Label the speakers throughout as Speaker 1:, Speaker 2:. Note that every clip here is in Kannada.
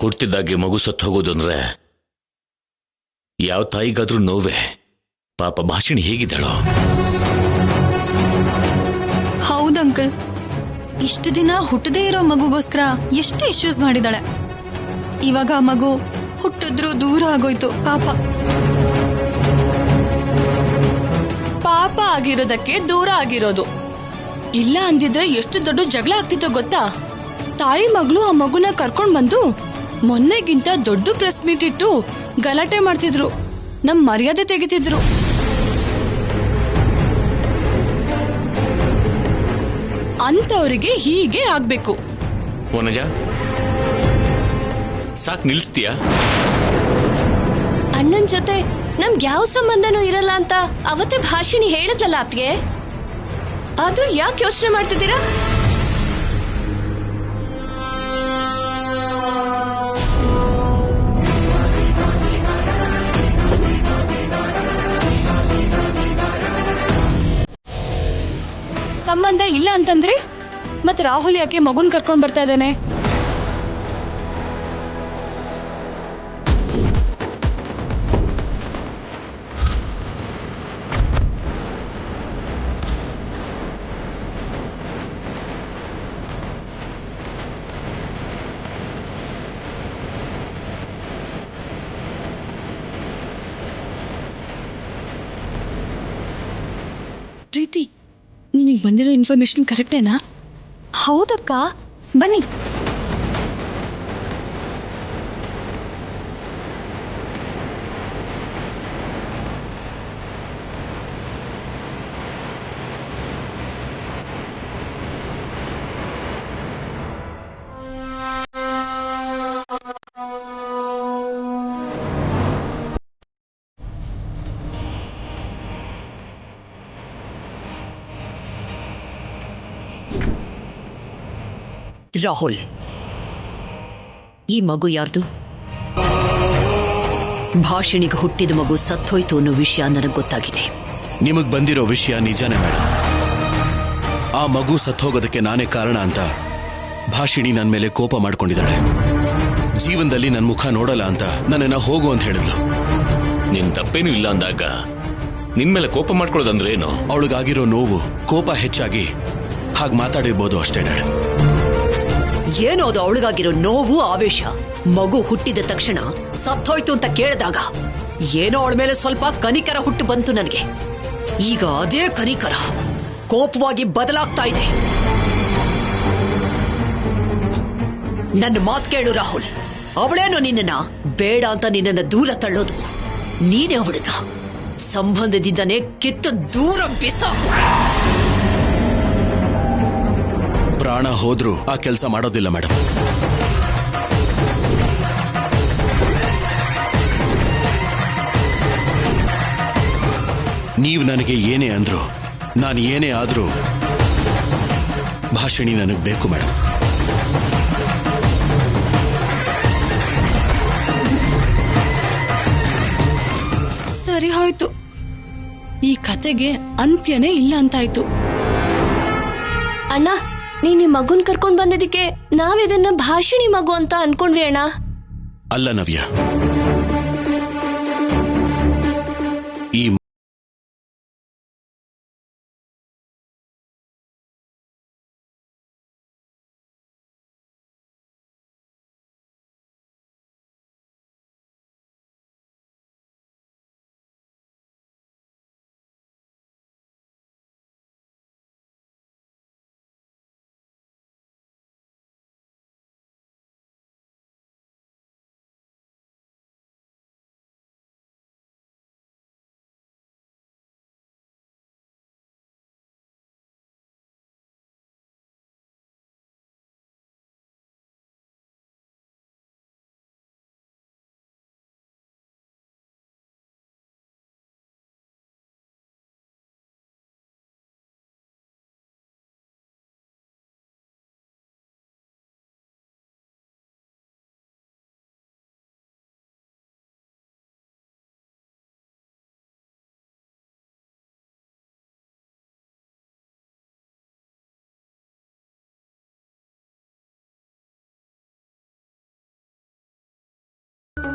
Speaker 1: ಹುಟ್ಟಿದಾಗೆ ಮಗು ಸತ್ತು ಹೋಗೋದು ಅಂದ್ರೆ ಯಾವ ತಾಯಿಗಾದ್ರೂ ನೋವೇ. ಪಾಪ ಭಾಷಿಣಿ ಹೇಗಿದ್ದಾಳೋ.
Speaker 2: ಹೌದಂಕಲ್, ಇಷ್ಟು ದಿನ ಹುಟ್ಟದೇ ಇರೋ ಮಗುಗೋಸ್ಕರ ಎಷ್ಟು ಇಶ್ಯೂಸ್ ಮಾಡಿದಾಳೆ. ಇವಾಗ ಆ ಮಗು ಹುಟ್ಟಿದ್ರೂ ದೂರ ಆಗೋಯ್ತು.
Speaker 3: ಪಾಪ ಆಗಿರೋದಕ್ಕೆ ದೂರ ಆಗಿರೋದು. ಇಲ್ಲ ಅಂದಿದ್ರೆ ಎಷ್ಟು ದೊಡ್ಡ ಜಗಳ ಆಗ್ತಿತ್ತೋ ಗೊತ್ತಾ. ತಾಯಿ ಮಗಳು ಆ ಮಗುನ ಕರ್ಕೊಂಡ್ ಬಂದು ಮೊನ್ನೆಗಿಂತ ದೊಡ್ಡ ಪ್ರೆಸ್ ಮೀಟ್ ಇಟ್ಟು ಗಲಾಟೆ ಮಾಡ್ತಿದ್ರು, ನಮ್ ಮರ್ಯಾದೆ ತೆಗಿತಿದ್ರು. ಅಂತವರಿಗೆ ಹೀಗೆ ಆಗ್ಬೇಕು.
Speaker 1: ವನಜ, ಸಾಕ್ ನಿಲ್ಸ್ತೀಯಾ?
Speaker 4: ಅಣ್ಣನ್ ಜೊತೆ ನಮ್ಗೆ ಯಾವ ಸಂಬಂಧನೂ ಇರಲ್ಲ ಅಂತ ಅವತ್ತೇ ಭಾಷಿಣಿ ಹೇಳಿದ್ಲಲ್ಲ ಅತ್ಗೆ. ಆದ್ರೂ ಯಾಕೆ ಯೋಚನೆ ಮಾಡ್ತಿದ್ದೀರಾ?
Speaker 3: ಸಂಬಂಧ ಇಲ್ಲ ಅಂತಂದ್ರಿ ಮತ್ತೆ ರಾಹುಲ್ ಯಾಕೆ ಮಗುನ್ ಕರ್ಕೊಂಡ್ ಬರ್ತಾ ಇದ್ದಾನೆ? ಪ್ರೀತಿ, ನಿನಗೆ ಬಂದಿರೋ ಇನ್ಫಾರ್ಮೇಶನ್ ಕರೆಕ್ಟೇನಾ?
Speaker 2: ಹೌದಕ್ಕ, ಬನ್ನಿ.
Speaker 5: ರಾಹುಲ್, ಈ ಮಗು ಯಾರ್ದು? ಭಾಷಿಣಿಗೆ ಹುಟ್ಟಿದ ಮಗು ಸತ್ತೋಯ್ತು ಅನ್ನೋ ವಿಷಯ ನನಗೆ ಗೊತ್ತಾಗಿದೆ.
Speaker 6: ನಿಮಗ್ ಬಂದಿರೋ ವಿಷಯ ನಿಜಾನೇ ಮೇಡಮ್. ಆ ಮಗು ಸತ್ತೋಗೋದಕ್ಕೆ ನಾನೇ ಕಾರಣ ಅಂತ ಭಾಷಿಣಿ ನನ್ನ ಮೇಲೆ ಕೋಪ ಮಾಡ್ಕೊಂಡಿದ್ದಾಳೆ. ಜೀವನದಲ್ಲಿ ನನ್ನ ಮುಖ ನೋಡಲ್ಲ ಅಂತ ನನ್ನನ್ನ ಹೋಗು ಅಂತ ಹೇಳಿದ್ಲು.
Speaker 1: ನಿನ್ ತಪ್ಪೇನು ಇಲ್ಲ ಅಂದಾಗ ನಿನ್ ಮೇಲೆ ಕೋಪ ಮಾಡ್ಕೊಳ್ಳೋದಂದ್ರೆ ಏನು?
Speaker 6: ಅವಳಿಗಾಗಿರೋ ನೋವು, ಕೋಪ ಹೆಚ್ಚಾಗಿ ಹಾಗೆ ಮಾತಾಡಿರ್ಬೋದು ಅಷ್ಟೇ ಡ್ಯಾಡ್.
Speaker 5: ಏನೋ ಅದು ಅವಳಿಗಾಗಿರೋ ನೋವು, ಆವೇಶ. ಮಗು ಹುಟ್ಟಿದ ತಕ್ಷಣ ಸತ್ತೋಯ್ತು ಅಂತ ಕೇಳಿದಾಗ ಏನೋ ಅವಳ ಮೇಲೆ ಸ್ವಲ್ಪ ಕನಿಕರ ಹುಟ್ಟು ಬಂತು ನನಗೆ. ಈಗ ಅದೇ ಕನಿಕರ ಕೋಪವಾಗಿ ಬದಲಾಗ್ತಾ ಇದೆ. ನನ್ನ ಮಾತು ಕೇಳು ರಾಹುಲ್, ಅವಳೇನೋ ನಿನ್ನನ್ನ ಬೇಡ ಅಂತ ನಿನ್ನನ್ನ ದೂರ ತಳ್ಳೋದು. ನೀನೇ ಅವಳನ್ನ ಸಂಬಂಧದಿಂದನೇ ಕಿತ್ತು ದೂರ ಬಿಸಾಕು.
Speaker 6: ಪ್ರಾಣ ಹೋದ್ರೂ ಆ ಕೆಲಸ ಮಾಡೋದಿಲ್ಲ ಮೇಡಮ್. ನೀವು ನನಗೆ ಏನೇ ಅಂದ್ರು, ನಾನು ಏನೇ ಆದ್ರೂ ಭಾಷಿಣಿ ನನಗೆ ಬೇಕು ಮೇಡಮ್.
Speaker 3: ಸರಿ ಹೋಯ್ತು, ಈ ಕತೆಗೆ ಅಂತ್ಯನೇ ಇಲ್ಲ ಅಂತಾಯ್ತು.
Speaker 4: ಅಣ್ಣ, ನೀನ್ ಈ ಮಗುನ್ ಕರ್ಕೊಂಡ್ ಬಂದಿದ್ದಕ್ಕೆ ನಾವಿದನ್ನ ಭಾಷಿಣಿ ಮಗು ಅಂತ ಅನ್ಕೊಂಡ್ವಿ ಅಣ್ಣ.
Speaker 6: ಅಲ್ಲ ನವ್ಯ,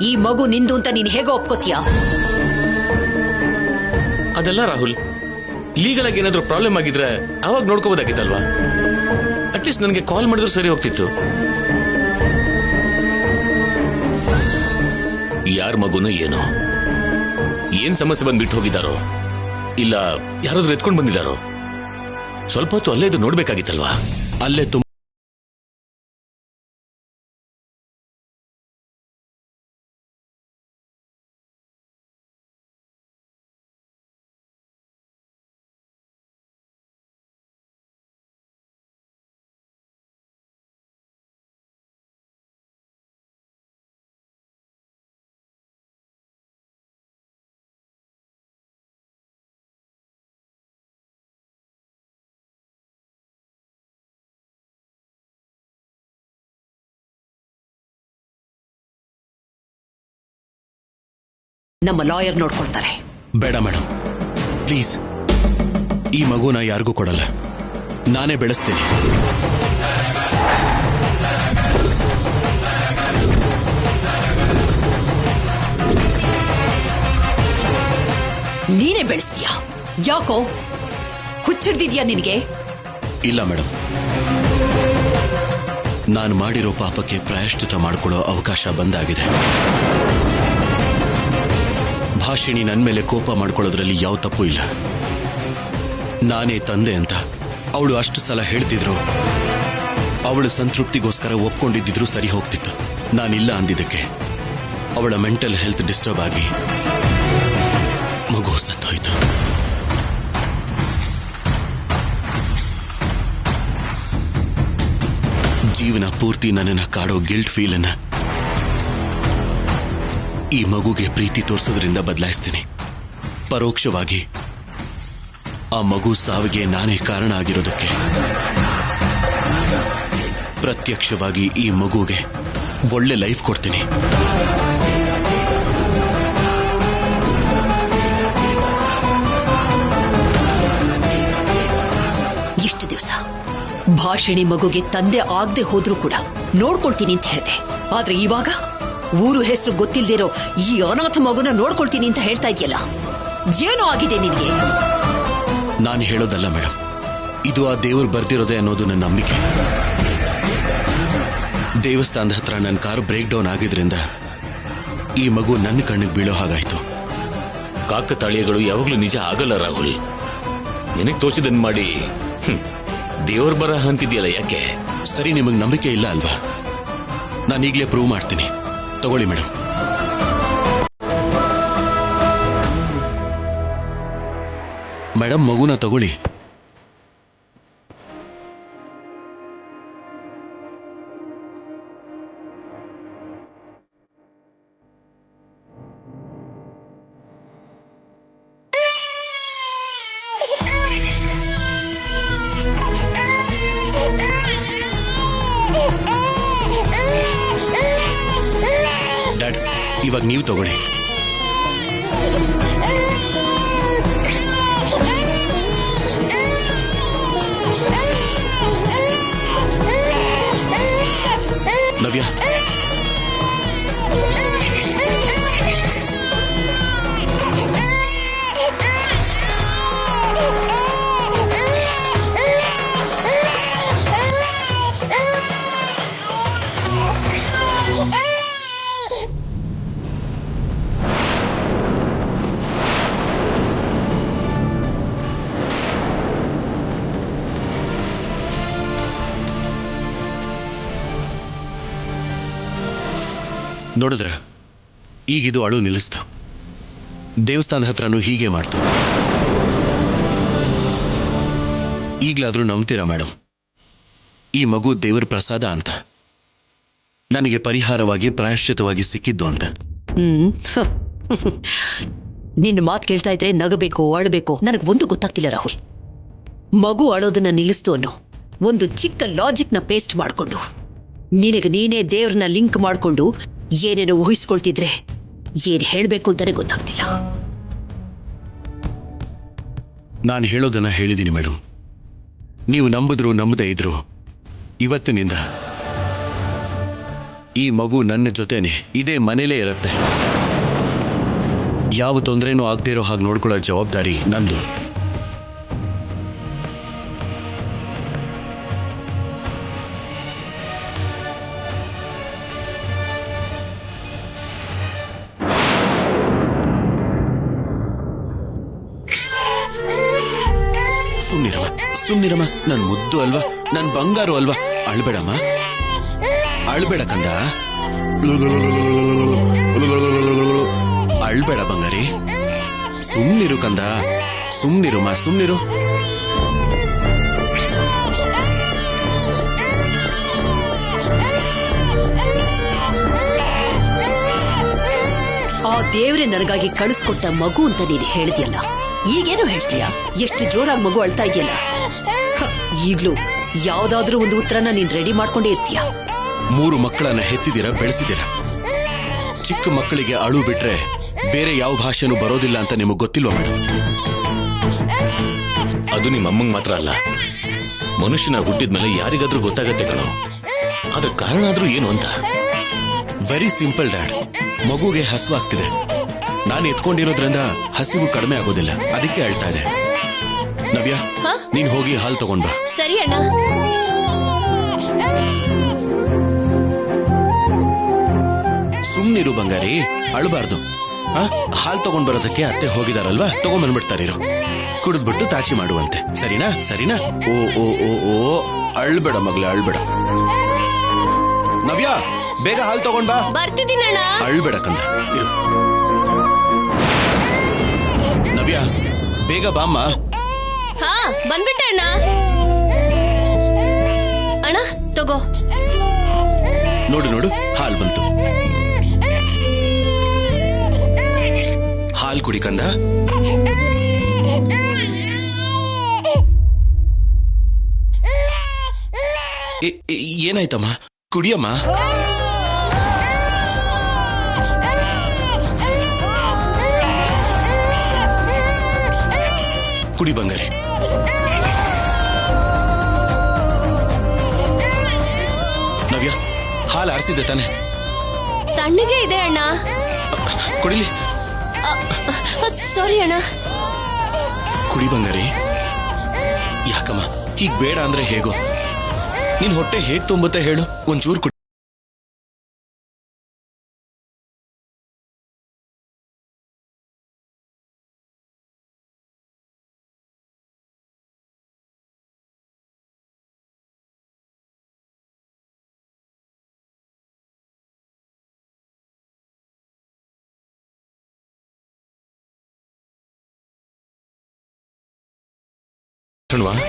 Speaker 5: ಈ ಮಗು ನಿಂದು ಅಂತ ನೀನ್ ಹೇಗೋ ಒಪ್ಕೋತೀಯ?
Speaker 1: ಅದೆಲ್ಲ ರಾಹುಲ್, ಲೀಗಲ್ ಆಗಿ ಏನಾದ್ರೂ ಪ್ರಾಬ್ಲಮ್ ಆಗಿದ್ರೆ ಅವಾಗ ನೋಡ್ಕೋಬೋದಾಗಿತ್ತಲ್ವಾ? ಅಟ್ಲೀಸ್ಟ್ ನನಗೆ ಕಾಲ್ ಮಾಡಿದ್ರು ಸರಿ ಹೋಗ್ತಿತ್ತು. ಯಾರ ಮಗುನೋ ಏನೋ, ಏನ್ ಸಮಸ್ಯೆ ಬಂದು ಬಿಟ್ಟು ಹೋಗಿದ್ದಾರೋ ಇಲ್ಲ ಯಾರಾದ್ರೂ ಎತ್ಕೊಂಡು ಬಂದಿದ್ದಾರೋ, ಸ್ವಲ್ಪ ಹೊತ್ತು ಅಲ್ಲೇ ಇದು ನೋಡ್ಬೇಕಾಗಿತ್ತಲ್ವಾ?
Speaker 6: ಅಲ್ಲೇ
Speaker 5: ನಮ್ಮ ಲಾಯರ್ ನೋಡ್ಕೊಳ್ತಾರೆ.
Speaker 6: ಬೇಡ ಮೇಡಮ್, ಪ್ಲೀಸ್. ಈ ಮಗುನ ಯಾರಿಗೂ ಕೊಡಲ್ಲ, ನಾನೇ ಬೆಳೆಸ್ತೀನಿ.
Speaker 5: ನೀನೇ ಬೆಳೆಸ್ತೀಯಾ? ಯಾಕೋ ಹುಚ್ಚಿಡ್ದಿದ್ಯಾ ನಿನಗೆ?
Speaker 6: ಇಲ್ಲ ಮೇಡಮ್, ನಾನು ಮಾಡಿರೋ ಪಾಪಕ್ಕೆ ಪ್ರಾಯಶ್ಚಿತ್ತ ಮಾಡಿಕೊಳ್ಳೋ ಅವಕಾಶ ಬಂದಾಗಿದೆ. ಭಾಷಿಣಿ ನನ್ನ ಮೇಲೆ ಕೋಪ ಮಾಡ್ಕೊಳ್ಳೋದ್ರಲ್ಲಿ ಯಾವ ತಪ್ಪು ಇಲ್ಲ. ನಾನೇ ತಂದೆ ಅಂತ ಅವಳು ಅಷ್ಟು ಸಲ ಹೇಳ್ತಿದ್ರು, ಅವಳ ಸಂತೃಪ್ತಿಗೋಸ್ಕರ ಒಪ್ಕೊಂಡಿದ್ದಿದ್ರು ಸರಿ ಹೋಗ್ತಿತ್ತು. ನಾನಿಲ್ಲ ಅಂದಿದ್ದಕ್ಕೆ ಅವಳ ಮೆಂಟಲ್ ಹೆಲ್ತ್ ಡಿಸ್ಟರ್ಬ್ ಆಗಿ ಮಗು ಸತ್ತೋಯ್ತು. ಜೀವನ ಪೂರ್ತಿ ನನ್ನನ್ನು ಕಾಡೋ ಗಿಲ್ಟ್ ಫೀಲನ್ನ ಈ ಮಗುಗೆ ಪ್ರೀತಿ ತೋರಿಸೋದ್ರಿಂದ ಬದಲಾಯಿಸ್ತೀನಿ. ಪರೋಕ್ಷವಾಗಿ ಆ ಮಗು ಸಾವಿಗೆ ನಾನೇ ಕಾರಣ ಆಗಿರೋದಕ್ಕೆ, ಪ್ರತ್ಯಕ್ಷವಾಗಿ ಈ ಮಗುಗೆ ಒಳ್ಳೆ ಲೈಫ್ ಕೊಡ್ತೀನಿ.
Speaker 5: ಇಷ್ಟು ದಿವಸ ಭಾಷಿಣಿ ಮಗುಗೆ ತಂದೆ ಆಗದೆ ಹೋದ್ರೂ ಕೂಡ ನೋಡ್ಕೊಳ್ತೀನಿ ಅಂತ ಹೇಳಿದೆ. ಆದ್ರೆ ಇವಾಗ ಊರು ಹೆಸರು ಗೊತ್ತಿಲ್ದಿರೋ ಈ ಅನಾಥ ಮಗುನ ನೋಡ್ಕೊಳ್ತೀನಿ ಅಂತ ಹೇಳ್ತಾ ಇದೆಯಲ್ಲ, ಏನೋ ಆಗಿದೆ ನಿನಗೆ?
Speaker 6: ನಾನು ಹೇಳೋದಲ್ಲ ಮೇಡಮ್, ಇದು ಆ ದೇವರು ಬರ್ದಿರೋದೆ ಅನ್ನೋದು ನನ್ನ ನಂಬಿಕೆ. ದೇವಸ್ಥಾನದ ಹತ್ರ ನನ್ನ ಕಾರು ಬ್ರೇಕ್ ಡೌನ್ ಆಗಿದ್ರಿಂದ ಈ ಮಗು ನನ್ನ ಕಣ್ಣಿಗೆ ಬೀಳೋ ಹಾಗಾಯ್ತು.
Speaker 1: ಕಾಕತಾಳೀಯಗಳು ಯಾವಾಗ್ಲೂ ನಿಜ ಆಗಲ್ಲ ರಾಹುಲ್. ನಿನಗೆ ತೋರಿಸಿದನ್ ಮಾಡಿ ದೇವ್ರ ಬರ ಅಂತಿದ್ಯಲ್ಲ, ಯಾಕೆ?
Speaker 6: ಸರಿ, ನಿಮಗೆ ನಂಬಿಕೆ ಇಲ್ಲ ಅಲ್ವಾ? ನಾನು ಈಗಲೇ ಪ್ರೂವ್ ಮಾಡ್ತೀನಿ. ತಗೊಳ್ಳಿ ಮೇಡಮ್. ಮೇಡಮ್, ಮಗುನ ತಗೊಳ್ಳಿ. ಡ್ಯಾಡ್, ಇವಾಗ ನೀವು ತಗೊಳ್ಳಿ. ನವ್ಯ, ನೋಡಿದ್ರ, ಈಗಿದು ಅಳು ನಿಲ್ಲಿಸ್ತು. ದೇವಸ್ಥಾನದ ಹತ್ರನೂ ಹೀಗೆ ಮಾಡ್ತು. ಈಗಲಾದ್ರೂ ನಂಬ್ತೀರಾ ಮೇಡಮ್, ಈ ಮಗು ದೇವರ ಪ್ರಸಾದ ಅಂತ, ನನಗೆ ಪರಿಹಾರವಾಗಿ ಪ್ರಾಯಶ್ಚಿತವಾಗಿ ಸಿಕ್ಕಿದ್ದು ಅಂತ?
Speaker 5: ನಿನ್ನ ಮಾತು ಕೇಳ್ತಾ ಇದ್ರೆ ನಗಬೇಕು ಅಳಬೇಕು ನನಗೆ ಒಂದು ಗೊತ್ತಾಗ್ತಿಲ್ಲ ರಾಹುಲ್. ಮಗು ಅಳೋದನ್ನ ನಿಲ್ಲಿಸ್ತು ಅನ್ನೋ ಒಂದು ಚಿಕ್ಕ ಲಾಜಿಕ್ನ ಪೇಸ್ಟ್ ಮಾಡಿಕೊಂಡು ನಿನಗೆ ನೀನೇ ದೇವ್ರನ್ನ ಲಿಂಕ್ ಮಾಡಿಕೊಂಡು ಏನೇನೋ ಊಹಿಸ್ಕೊಳ್ತಿದ್ರೆ ಏನ್ ಹೇಳ್ಬೇಕು ಅಂತಾನೆ ಗೊತ್ತಾಗ್ತಿಲ್ಲ.
Speaker 6: ನಾನು ಹೇಳೋದನ್ನ ಹೇಳಿದ್ದೀನಿ ಮೇಡಮ್. ನೀವು ನಂಬಿದ್ರು ನಂಬದೇ ಇದ್ರು ಇವತ್ತಿನಿಂದ ಈ ಮಗು ನನ್ನ ಜೊತೆನೆ ಇದೇ ಮನೇಲೇ ಇರುತ್ತೆ. ಯಾವ ತೊಂದರೆನೂ ಆಗದೇ ಇರೋ ಹಾಗೆ ನೋಡ್ಕೊಳ್ಳೋ ಜವಾಬ್ದಾರಿ ನಂದು. ಸುಮ್ನಿರಮ್ಮ, ನನ್ ಮುದ್ದು ಅಲ್ವಾ, ನನ್ ಬಂಗಾರು ಅಲ್ವಾ, ಅಳ್ಬೇಡಮ್ಮ, ಅಳ್ಬೇಡ ಕಂದ, ಅಳ್ಬೇಡ ಬಂಗಾರಿ, ಸುಮ್ನಿರು ಕಂದ, ಸುಮ್ನಿರುಮ್ಮ, ಸುಮ್ನಿರು.
Speaker 5: ಆ ದೇವ್ರೆ ನನಗಾಗಿ ಕಳಿಸ್ಕೊಟ್ಟ ಮಗು ಅಂತ ನೀನು ಹೇಳಿದ್ಯಲ್ಲ, ಈಗೇನೋ ಹೇಳ್ತೀಯ? ಎಷ್ಟು ಜೋರಾಗಿ ಮಗು ಅಳ್ತಾ ಇದೆಯಲ್ಲ. ಈಗ್ಲೂ ಯಾವ್ದಾದ್ರೂ ಒಂದು ಉತ್ತರನ ನೀನ್ ರೆಡಿ ಮಾಡ್ಕೊಂಡೇ ಇರ್ತೀಯ.
Speaker 6: 3 ಮಕ್ಕಳನ್ನ ಹೆತ್ತಿದ್ದೀರಾ, ಬೆಳೆಸಿದ್ದೀರಾ. ಚಿಕ್ಕ ಮಕ್ಕಳಿಗೆ ಅಳು ಬಿಟ್ರೆ ಬೇರೆ ಯಾವ ಭಾಷೆನೂ ಬರೋದಿಲ್ಲ ಅಂತ ನಿಮಗೆ ಗೊತ್ತಿಲ್ವಾ ಮೇಡಮ್?
Speaker 1: ಅದು ನಿಮ್ಮ ಅಮ್ಮಂಗ್ ಮಾತ್ರ ಅಲ್ಲ, ಮನುಷ್ಯನ ಹುಟ್ಟಿದ್ಮೇಲೆ ಯಾರಿಗಾದ್ರೂ ಗೊತ್ತಾಗತ್ತೆ ಕಣೋ. ಅದಕ್ಕೆ ಕಾರಣ ಆದ್ರೂ ಏನು ಅಂತ.
Speaker 6: Very simple dad. ಮಗುಗೆ ಹಸುವಾಗ್ತಿದೆ, ನಾನು ಎತ್ಕೊಂಡಿರೋದ್ರಿಂದ ಹಸಿವು ಕಡಿಮೆ ಆಗೋದಿಲ್ಲ, ಅದಕ್ಕೆ ಅಳ್ತಾ ಇದೆ. ನವ್ಯ, ನೀನ್ ಹೋಗಿ ಹಾಲು ತಗೊಂಡ್ ಬಾ.
Speaker 4: ಸರಿ ಅಣ್ಣ.
Speaker 6: ಸುಮ್ನಿರು ಬಂಗಾರಿ, ಅಳಬಾರ್ದು. ಹಾಲು ತಗೊಂಡ್ ಬರೋದಕ್ಕೆ ಅತ್ತೆ ಹೋಗಿದಾರಲ್ವಾ, ತಗೊಂಡ್ ಬಂದ್ಬಿಡ್ತಾರಿರು. ಕುಡಿದ್ಬಿಟ್ಟು ತಾಚಿ ಮಾಡುವಂತೆ, ಸರಿನಾ? ಸರಿನಾ? ಓ ಓ ಓ ಓ, ಅಳ್ಬೇಡ ಮಗ್ಲೆ, ಅಳ್ಬೇಡ. ನವ್ಯ, ಬೇಗ ಹಾಲು ತಗೊಂಡ್ ಬಾ.
Speaker 4: ಬರ್ತಿದ್ದೀನಿ ಅಣ್ಣ.
Speaker 6: ಅಳ್ಬೇಡ ಕಂದ, ಇರು. ನವ್ಯ, ಬೇಗ ಬಾಮ್ಮ.
Speaker 4: ಹಾ, ಬಂದ್ಬಿಟ್ಟೆ ಅಣ್ಣ. ಅಣ್ಣ ತಗೋ.
Speaker 6: ನೋಡು ನೋಡು, ಹಾಲು ಬಂತು. ಹಾಲು ಕುಡಿ ಕಂದ. ಏನಾಯ್ತಮ್ಮ? ಕುಡಿಯಮ್ಮ. ಕುಡಿ ಬಂಗಾರಿ. ನವ್ಯ, ಹಾಲು ಆರಿಸಿದ್ದೆ ತಾನೆ?
Speaker 4: ತಣ್ಣಗೆ ಇದೆ ಅಣ್ಣ.
Speaker 6: ಕುಡಿಲಿ.
Speaker 4: ಸಾರಿ ಅಣ್ಣ.
Speaker 6: ಕುಡಿ ಬಂಗಾರಿ. ಯಾಕಮ್ಮ ಹೀಗ್ ಬೇಡ ಅಂದ್ರೆ ಹೇಗೋ? ನಿನ್ ಹೊಟ್ಟೆ ಹೇಗ್ ತುಂಬುತ್ತೆ ಹೇಳು? ಒಂಚೂರು ಕುಡಿ.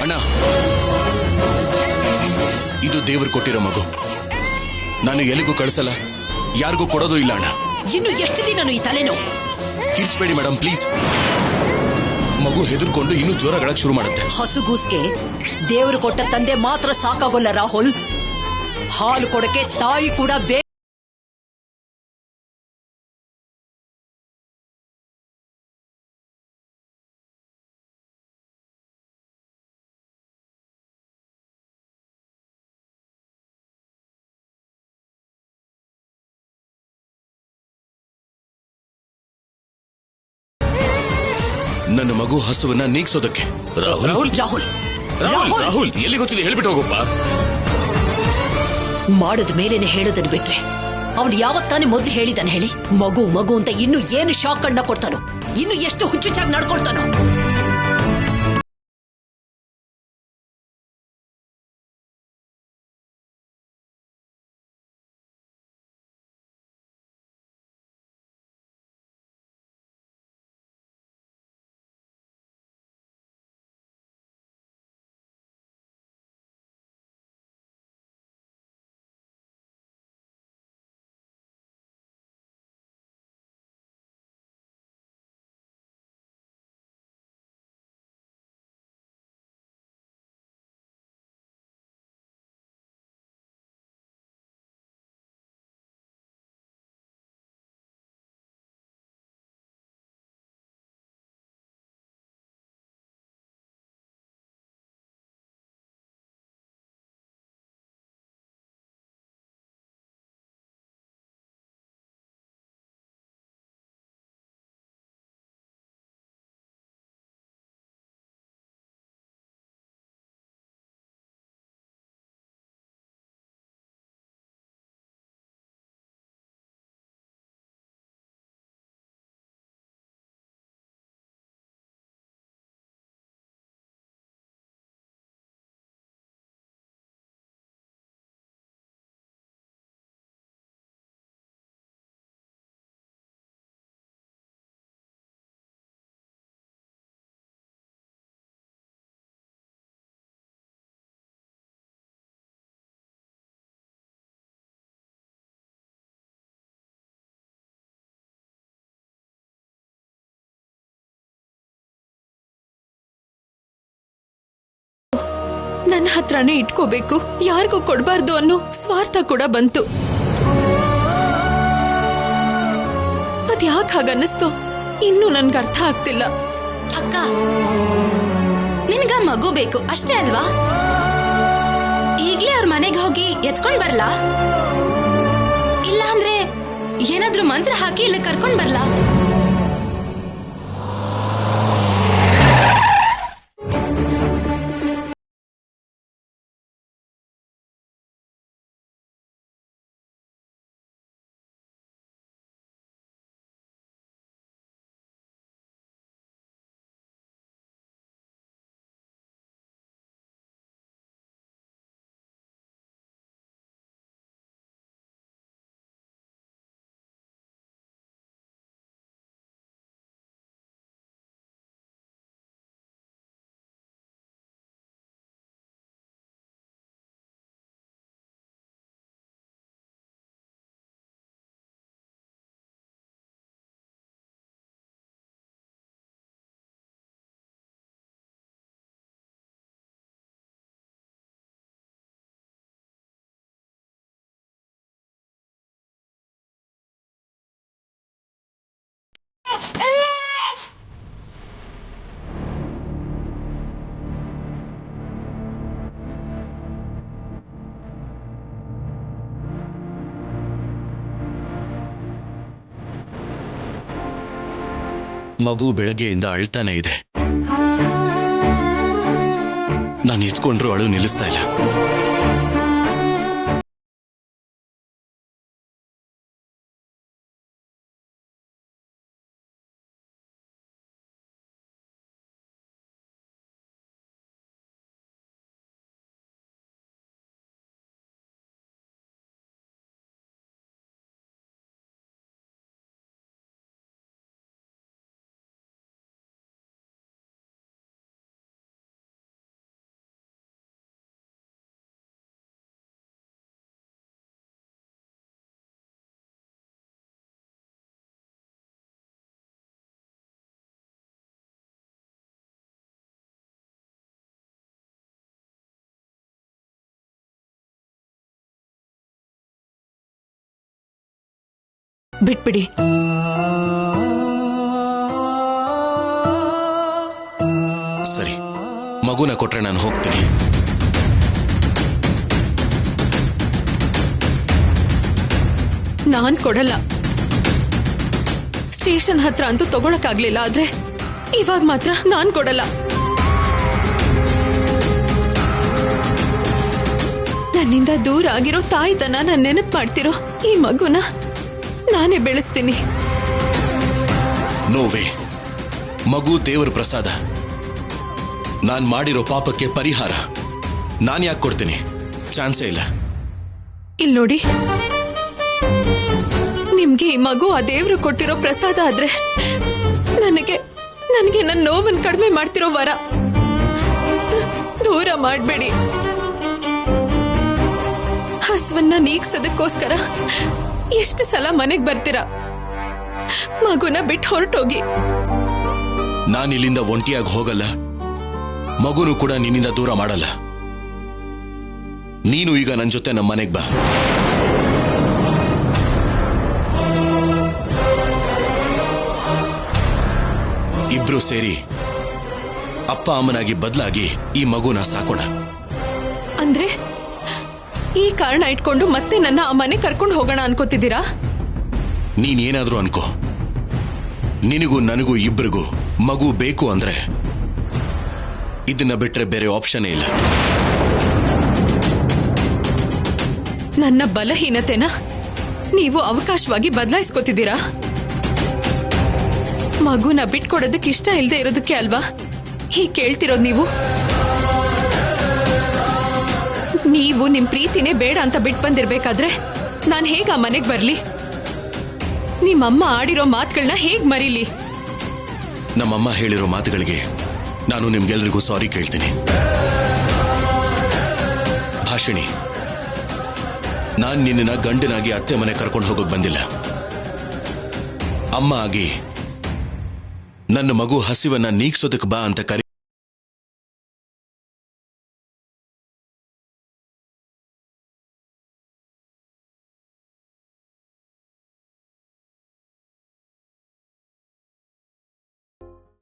Speaker 6: ಅಣ್ಣ, ಇದು ದೇವ್ರು ಕೊಟ್ಟಿರೋ ಮಗು. ನಾನು ಎಲ್ಲಿಗೂ ಕಳಿಸಲ್ಲ, ಯಾರಿಗೂ ಕೊಡೋದು ಇಲ್ಲ ಅಣ್ಣ.
Speaker 5: ಇನ್ನು ಎಷ್ಟು ದಿನ ಈ ತಲೆನೋವು?
Speaker 6: ಕಿರ್ಚ್ಬೇಡಿ ಮೇಡಮ್, ಪ್ಲೀಸ್. ಮಗು ಹೆದರ್ಕೊಂಡು ಇನ್ನೂ ಜೋರಾಗಳಕ್ಕೆ ಶುರು ಮಾಡುತ್ತೆ.
Speaker 5: ಹಸುಗೂಸ್ಗೆ ದೇವರು ಕೊಟ್ಟ ತಂದೆ ಮಾತ್ರ ಸಾಕಾಗೋಲ್ಲ ರಾಹುಲ್. ಹಾಲು ಕೊಡಕ್ಕೆ ತಾಯಿ ಕೂಡ
Speaker 6: ನನ್ನ ಮಗು ಹಸುವನ್ನ ನೀಗ್ಸೋದಕ್ಕೆ.
Speaker 1: ರಾಹುಲ್ ರಾಹುಲ್
Speaker 5: ರಾಹುಲ್
Speaker 1: ರಾಹುಲ್ ರಾಹುಲ್ ಎಲ್ಲಿ ಗೊತ್ತಿದೆ ಹೇಳ್ಬಿಟ್ಟು ಹೋಗಪ್ಪ.
Speaker 5: ಮಾಡದ ಮೇಲೇನೆ ಹೇಳೋದನ್ನ ಬಿಟ್ರೆ ಅವನು ಯಾವತ್ತಾನೆ ಮೊದ್ಲು ಹೇಳಿದಾನೆ ಹೇಳಿ? ಮಗು ಮಗು ಅಂತ ಇನ್ನು ಏನು ಶಾಕ್ ಕಣ್ಣ ಕೊಡ್ತಾನೋ, ಇನ್ನು ಎಷ್ಟು ಹುಚ್ಚುಚ್ಚಾಗಿ ನಡ್ಕೊಳ್ತಾನೋ.
Speaker 3: ನನ್ನ ಹತ್ರನೇ ಇಟ್ಕೋಬೇಕು, ಯಾರಿಗೂ ಕೊಡಬಾರ್ದು ಅನ್ನೋ ಸ್ವಾರ್ಥ ಕೂಡ ಬಂತು. ಅದ್ಯಾಕೆ ಹಾಗನ್ನಿಸ್ತೋ ಇನ್ನೂ ನನ್ಗೆ ಅರ್ಥ ಆಗ್ತಿಲ್ಲ.
Speaker 4: ಅಕ್ಕ, ನಿನ್ಗ ಮಗು ಬೇಕು ಅಷ್ಟೇ ಅಲ್ವಾ? ಈಗ್ಲೇ ಅವ್ರ ಮನೆಗೆ ಹೋಗಿ ಎತ್ಕೊಂಡ್ ಬರ್ಲಾ? ಇಲ್ಲ ಅಂದ್ರೆ ಏನಾದ್ರೂ ಮಂತ್ರ ಹಾಕಿ ಇಲ್ಲಿ ಕರ್ಕೊಂಡ್ ಬರ್ಲಾ?
Speaker 6: ಮಗು ಬೆಳಗ್ಗೆಯಿಂದ ಅಳ್ತಾನೆ ಇದೆ. ನಾನು ಎತ್ಕೊಂಡ್ರು ಅಳು ನಿಲ್ಲಿಸ್ತಾ ಇಲ್ಲ.
Speaker 3: ಬಿಟ್ಬಿಡಿ.
Speaker 6: ಸರಿ, ಮಗುನ ಕೊಟ್ರೆ ನಾನು ಹೋಗ್ತೀನಿ.
Speaker 3: ನಾನ್ ಕೊಡಲ್ಲ. ಸ್ಟೇಷನ್ ಹತ್ರ ಅಂತೂ ತಗೊಳಕ್ಕಾಗ್ಲಿಲ್ಲ, ಆದ್ರೆ ಇವಾಗ ಮಾತ್ರ ನಾನ್ ಕೊಡಲ್ಲ. ನನ್ನಿಂದ ದೂರ ಆಗಿರೋ ತಾಯಿತನ ನಾನು ನೆನಪು ಮಾಡ್ತಿರೋ ಈ ಮಗುನ ನಾನೇ ಬೆಳೆಸ್ತೀನಿ.
Speaker 6: ನೋವೇ, ಮಗು ದೇವರ ಪ್ರಸಾದ. ನಾನ್ ಮಾಡಿರೋ ಪಾಪಕ್ಕೆ ಪರಿಹಾರ ನಾನು ಯಾಕೆ ಕೊಡ್ತೀನಿ? ಚಾನ್ಸೇ ಇಲ್ಲ.
Speaker 3: ಇಲ್ಲಿ ನೋಡಿ, ನಿಮ್ಗೆ ಈ ಮಗು ಆ ದೇವ್ರು ಕೊಟ್ಟಿರೋ ಪ್ರಸಾದ ಆದ್ರೆ ನನಗೆ ನನ್ನ ನೋವನ್ನು ಕಡಿಮೆ ಮಾಡ್ತಿರೋ ವರ. ದೂರ ಮಾಡಬೇಡಿ. ಹಸುವನ್ನ ನೀಗ್ಸೋದಕ್ಕೋಸ್ಕರ ಎಷ್ಟು ಸಲ ಮನೆಗೆ ಬರ್ತೀರಾ? ಮಗುನ ಬಿಟ್ಟು ಹೊರಟೋಗಿ.
Speaker 6: ನಾನಿಲ್ಲಿಂದ ಒಂಟಿಯಾಗಿ ಹೋಗಲ್ಲ, ಮಗುನು ಕೂಡ ನಿನ್ನಿಂದ ದೂರ ಮಾಡಲ್ಲ. ನೀನು ಈಗ ನನ್ನ ಜೊತೆ ನಮ್ಮ ಮನೆಗೆ ಬಾ. ಇಬ್ರು ಸೇರಿ ಅಪ್ಪ ಅಮ್ಮನಾಗಿ ಬದಲಾಗಿ ಈ ಮಗುನ ಸಾಕೋಣ.
Speaker 3: ಅಂದ್ರೆ ಈ ಕಾರಣ ಇಟ್ಕೊಂಡು ಮತ್ತೆ ನನ್ನ ಆ ಮನೆ ಕರ್ಕೊಂಡು ಹೋಗೋಣ ಅನ್ಕೋತಿದ್ದೀರಾ?
Speaker 6: ನೀನೇನಾದ್ರೂ ಅನ್ಕೋ, ನಿನಗೂ ನನಗೂ ಇಬ್ಬರಿಗೂ ಮಗು ಬೇಕು ಅಂದ್ರೆ ಇದನ್ನ ಬಿಟ್ರೆ ಬೇರೆ ಆಪ್ಷನ್ ಇಲ್ಲ.
Speaker 3: ನನ್ನ ಬಲಹೀನತೆನ ನೀವು ಅವಕಾಶವಾಗಿ ಬದಲಾಯಿಸ್ಕೋತಿದ್ದೀರಾ? ಮಗುನ ಬಿಟ್ಕೊಡೋದಕ್ಕೆ ಇಷ್ಟ ಇಲ್ಲದೆ ಇರೋದಕ್ಕೆ ಅಲ್ವಾ ಹೀಗೆ ಕೇಳ್ತಿರೋದು ನೀವು? ನೀವು ನಿಮ್ ಪ್ರೀತಿನೇ ಬೇಡ ಅಂತ ಬಿಟ್ಟು ಬಂದಿರ್ಬೇಕಾದ್ರೆ ನಾನು ಹೇಗ ಮನೆಗೆ ಬರ್ಲಿ? ನಿಮ್ಮಮ್ಮ ಆಡಿರೋ ಮಾತುಗಳನ್ನ ಹೇಗ್ ಮರೀಲಿ?
Speaker 6: ನಮ್ಮಮ್ಮ ಹೇಳಿರೋ ಮಾತುಗಳಿಗೆ ನಾನು ನಿಮ್ಗೆಲ್ರಿಗೂ ಸಾರಿ ಕೇಳ್ತೀನಿ. ಭಾಷಿಣಿ, ನಾನ್ ನಿನ್ನ ಗಂಡನಾಗಿ ಅತ್ತೆ ಮನೆ ಕರ್ಕೊಂಡು ಹೋಗೋಕ್ ಬಂದಿಲ್ಲ. ಅಮ್ಮ ಆಗಿ ನನ್ನ ಮಗು ಹಸಿವನ್ನ ನೀಗ್ಸೋದಕ್ಕೆ ಬಾ ಅಂತ ಕರಿ